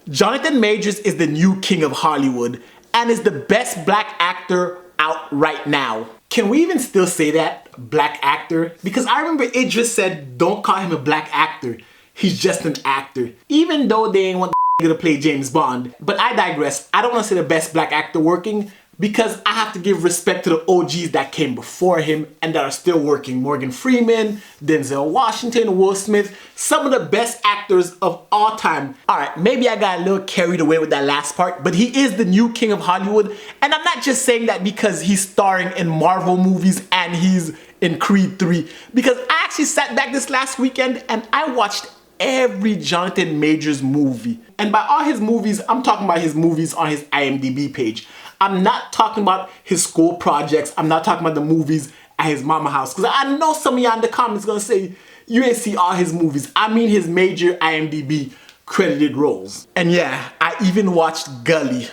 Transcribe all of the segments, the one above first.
Jonathan Majors is the new king of Hollywood and is the best black actor out right now. Can we even still say that? Black actor? Because I remember Idris said, don't call him a black actor. He's just an actor. Even though they ain't want the to play James Bond. But I digress. I don't want to say the best black actor working because I have to give respect to the OGs that came before him and that are still working. Morgan Freeman, Denzel Washington, Will Smith, some of the best actors of all time. Alright, maybe I got a little carried away with that last part, but he is the new king of Hollywood. And I'm not just saying that because he's starring in Marvel movies and he's in Creed 3. Because I actually sat back this last weekend and I watched every Jonathan Majors movie. And by all his movies, I'm talking about his movies on his IMDb page. I'm not talking about his school projects. I'm not talking about the movies at his mama house. Because I know some of y'all in the comments gonna say, you ain't see all his movies. I mean his major IMDb credited roles. And yeah, I even watched Gully.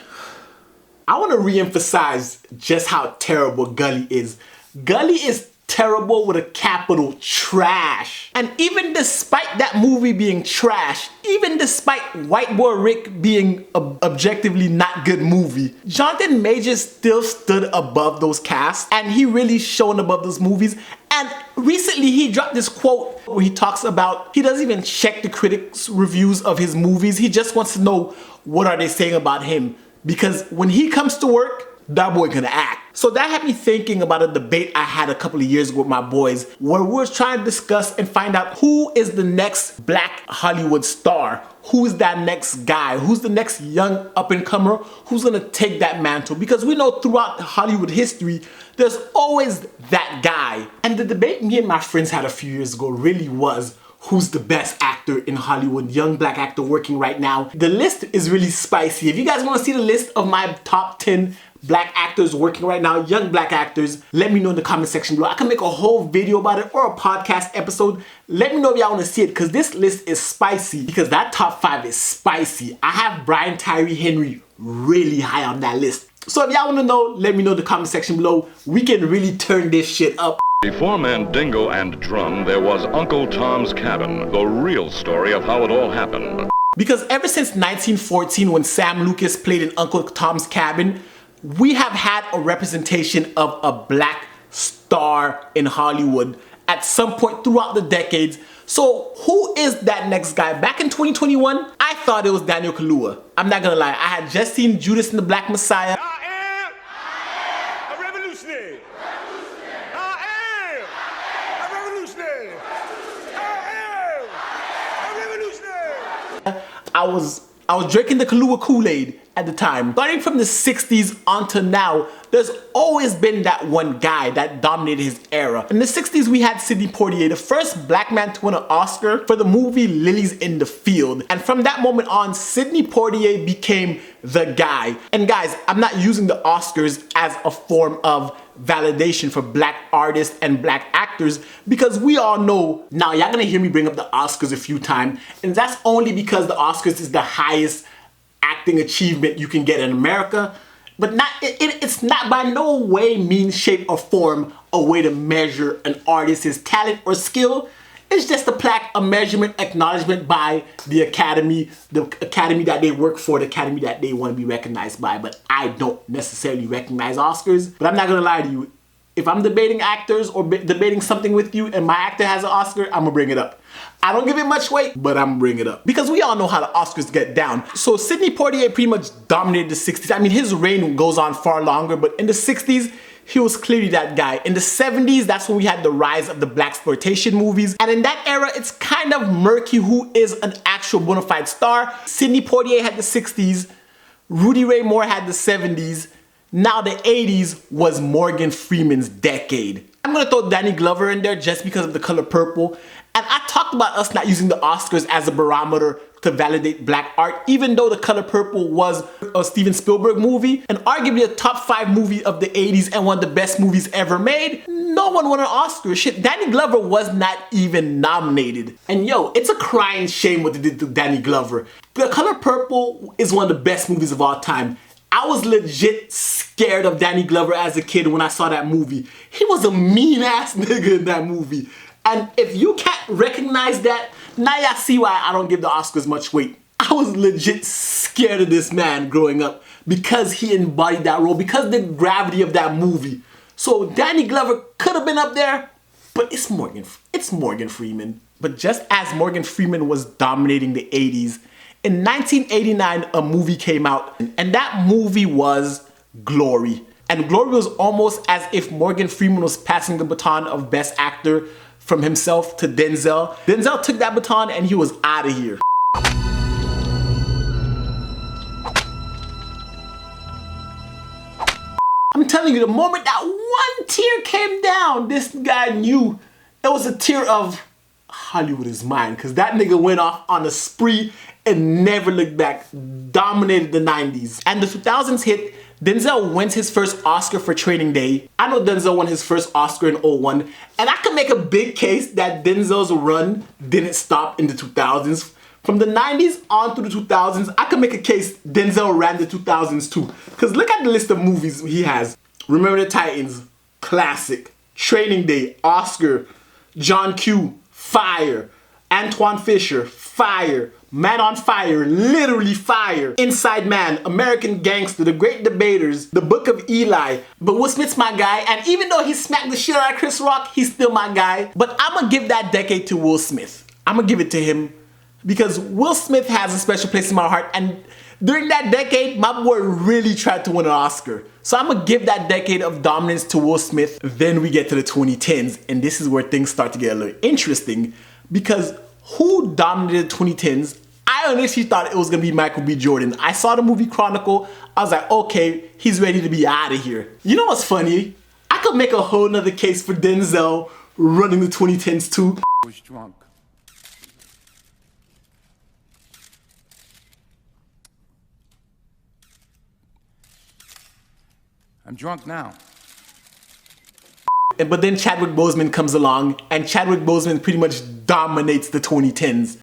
I want to re-emphasize just how terrible Gully is. Gully is terrible with a capital trash. And even despite that movie being trash, even despite White Boy Rick being an objectively not good movie, Jonathan Majors still stood above those casts and he really shone above those movies. And recently he dropped this quote where he talks about he doesn't even check the critics' reviews of his movies. He just wants to know what are they saying about him. Because when he comes to work, that boy gonna act. So that had me thinking about a debate I had a couple of years ago with my boys where we were trying to discuss and find out who is the next black Hollywood star. Who's that next guy? Who's the next young up-and-comer? Who's gonna take that mantle? Because we know throughout Hollywood history, there's always that guy. And the debate me and my friends had a few years ago really was, who's the best actor in Hollywood, young black actor working right now. The list is really spicy. If you guys wanna see the list of my top 10 black actors working right now, young black actors, let me know in the comment section below. I can make a whole video about it or a podcast episode. Let me know if y'all wanna see it because this list is spicy because that top 5 is spicy. I have Brian Tyree Henry really high on that list. So if y'all wanna know, let me know in the comment section below. We can really turn this shit up. Before Mandingo and Drum, there was Uncle Tom's Cabin, the real story of how it all happened. Because ever since 1914 when Sam Lucas played in Uncle Tom's Cabin, we have had a representation of a black star in Hollywood at some point throughout the decades. So who is that next guy? Back in 2021, I thought it was Daniel Kaluuya. I'm not gonna lie, I had just seen Judas and the Black Messiah. I am a revolutionary. I am a revolutionary. I am a revolutionary. I was drinking the Kaluuya Kool-Aid at the time. Starting from the 60s onto now, there's always been that one guy that dominated his era. In the 60s, we had Sidney Poitier, the first black man to win an Oscar for the movie Lilies in the Field. And from that moment on, Sidney Poitier became the guy. And guys, I'm not using the Oscars as a form of validation for black artists and black actors because we all know, now y'all gonna hear me bring up the Oscars a few times, and that's only because the Oscars is the highest acting achievement you can get in America, but it's not by no way, means, shape, or form a way to measure an artist's talent or skill. It's just a plaque, a measurement, acknowledgement by the academy that they work for, the academy that they want to be recognized by. But I don't necessarily recognize Oscars. But I'm not gonna lie to you, if I'm debating actors or debating something with you and my actor has an Oscar, I'm gonna bring it up. I don't give it much weight, but I'm gonna bring it up. Because we all know how the Oscars get down. So Sidney Poitier pretty much dominated the 60s. I mean, his reign goes on far longer, but in the 60s, he was clearly that guy. In the 70s, that's when we had the rise of the blaxploitation movies. And in that era, it's kind of murky who is an actual bona fide star. Sidney Poitier had the 60s, Rudy Ray Moore had the 70s, now the 80s was Morgan Freeman's decade. I'm gonna throw Danny Glover in there just because of The Color Purple. And I talked about us not using the Oscars as a barometer to validate black art, even though The Color Purple was a Steven Spielberg movie and arguably a top 5 movie of the 80s and one of the best movies ever made. No one won an Oscar. Shit, Danny Glover was not even nominated. And yo, it's a crying shame what they did to Danny Glover. The Color Purple is one of the best movies of all time. I was legit scared of Danny Glover as a kid when I saw that movie. He was a mean ass nigga in that movie. And if you can't recognize that, now y'all see why I don't give the Oscars much weight. I was legit scared of this man growing up because he embodied that role, because of the gravity of that movie. So Danny Glover could have been up there, but it's Morgan Freeman. But just as Morgan Freeman was dominating the 80s, in 1989 a movie came out, and that movie was Glory. And Glory was almost as if Morgan Freeman was passing the baton of Best Actor from himself to Denzel. Denzel took that baton and he was out of here. I'm telling you, the moment that one tear came down, this guy knew it was a tear of Hollywood is mine, because that nigga went off on a spree and never looked back, dominated the 90s. And the 2000s hit. Denzel wins his first Oscar for Training Day. I know Denzel won his first Oscar in 2001, and I can make a big case that Denzel's run didn't stop in the 2000s. From the 90s on through the 2000s, I can make a case Denzel ran the 2000s too. Because look at the list of movies he has. Remember the Titans, classic. Training Day, Oscar. John Q, fire. Antoine Fisher, fire. Man on Fire, literally fire. Inside Man, American Gangster, The Great Debaters, The Book of Eli. But Will Smith's my guy, and even though he smacked the shit out of Chris Rock, he's still my guy. But I'm gonna give that decade to Will Smith. I'm gonna give it to him because Will Smith has a special place in my heart, and during that decade, my boy really tried to win an Oscar. So I'm gonna give that decade of dominance to Will Smith. Then we get to the 2010s, and this is where things start to get a little interesting, because who dominated the 2010s? I initially thought it was gonna be Michael B. Jordan. I saw the movie Chronicle, I was like, okay, he's ready to be out of here. You know what's funny? I could make a whole nother case for Denzel running the 2010s too. I was drunk. I'm drunk now. But then Chadwick Boseman comes along, and Chadwick Boseman pretty much dominates the 2010s.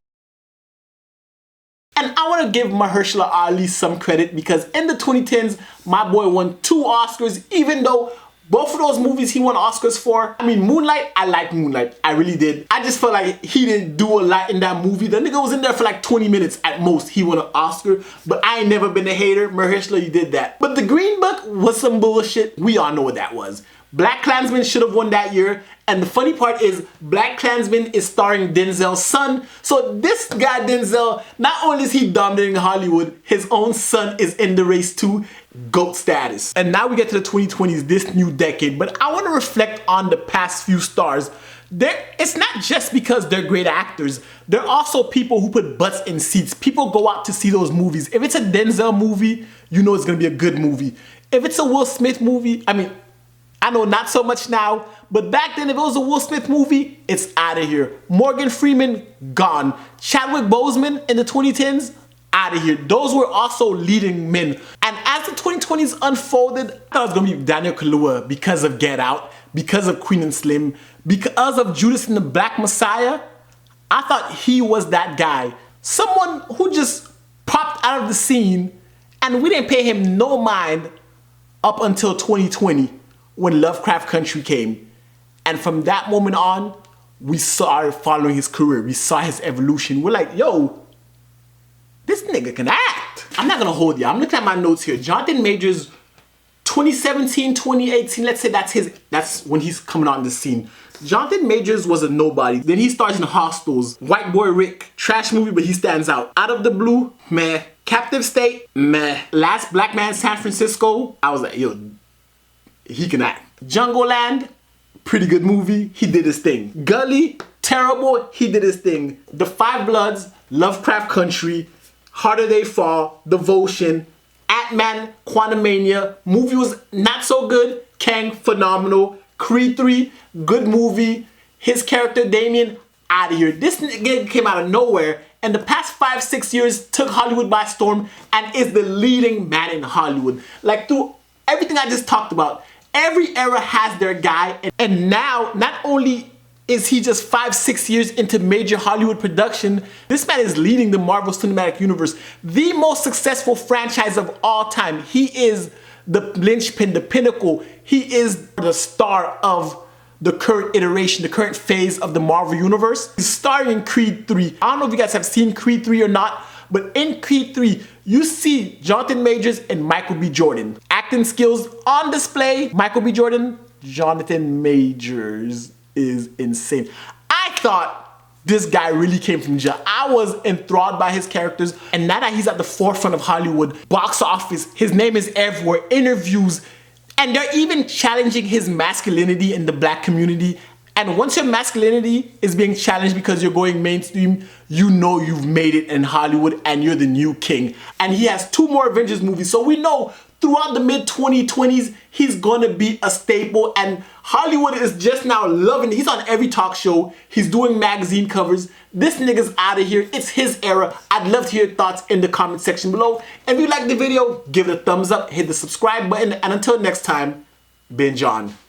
And I want to give Mahershala Ali some credit, because in the 2010s, my boy won 2 Oscars, even though both of those movies he won Oscars for. I mean, Moonlight, I liked Moonlight. I really did. I just felt like he didn't do a lot in that movie. The nigga was in there for like 20 minutes at most. He won an Oscar, but I ain't never been a hater. Mahershala, you did that. But The Green Book was some bullshit. We all know what that was. Black Klansman should have won that year. And the funny part is, Black Klansman is starring Denzel's son. So this guy Denzel, not only is he dominating Hollywood, his own son is in the race too. GOAT status. And now we get to the 2020s, this new decade. But I want to reflect on the past few stars. It's not just because they're great actors. They're also people who put butts in seats. People go out to see those movies. If it's a Denzel movie, you know it's going to be a good movie. If it's a Will Smith movie, I mean, I know not so much now, but back then if it was a Will Smith movie, it's out of here. Morgan Freeman, gone. Chadwick Boseman in the 2010s, out of here. Those were also leading men. And as the 2020s unfolded, I thought it was gonna be Daniel Kaluuya because of Get Out, because of Queen and Slim, because of Judas and the Black Messiah. I thought he was that guy. Someone who just popped out of the scene, and we didn't pay him no mind up until 2020. When Lovecraft Country came. And from that moment on, we started following his career. We saw his evolution. We're like, yo, this nigga can act. I'm not gonna hold you. I'm looking at my notes here. Jonathan Majors, 2017, 2018, let's say that's when he's coming on the scene. Jonathan Majors was a nobody. Then he stars in Hostels. White Boy Rick, trash movie, but he stands out. Out of the Blue, meh. Captive State, meh. Last Black Man San Francisco, I was like, yo, he can act. Jungle Land, pretty good movie, he did his thing. Gully, terrible, he did his thing. The Five Bloods, Lovecraft Country, Harder They Fall, Devotion, Ant-Man, Quantumania, movie was not so good. Kang, phenomenal. Creed 3, good movie. His character, Damien, out of here. This nigga came out of nowhere, and the past 5-6 years took Hollywood by storm and is the leading man in Hollywood. Like, through everything I just talked about, every era has their guy, and now not only is he just 5-6 years into major Hollywood production, this man is leading the Marvel Cinematic Universe, the most successful franchise of all time. He is the linchpin, the pinnacle. He is the star of the current iteration, the current phase of the Marvel Universe. He's starring in Creed 3. I don't know if you guys have seen Creed 3 or not, But in Creed 3, you see Jonathan Majors and Michael B. Jordan. Acting skills on display. Michael B. Jordan, Jonathan Majors is insane. I thought this guy really came from jail. I was enthralled by his characters, and now that he's at the forefront of Hollywood, box office, his name is everywhere, interviews, and they're even challenging his masculinity in the black community. And once your masculinity is being challenged because you're going mainstream, you know you've made it in Hollywood and you're the new king. And he has 2 more Avengers movies, so we know throughout the mid-2020s, he's gonna be a staple, and Hollywood is just now loving it. He's on every talk show. He's doing magazine covers. This nigga's out of here. It's his era. I'd love to hear your thoughts in the comment section below. And if you liked the video, give it a thumbs up, hit the subscribe button, and until next time, binge on.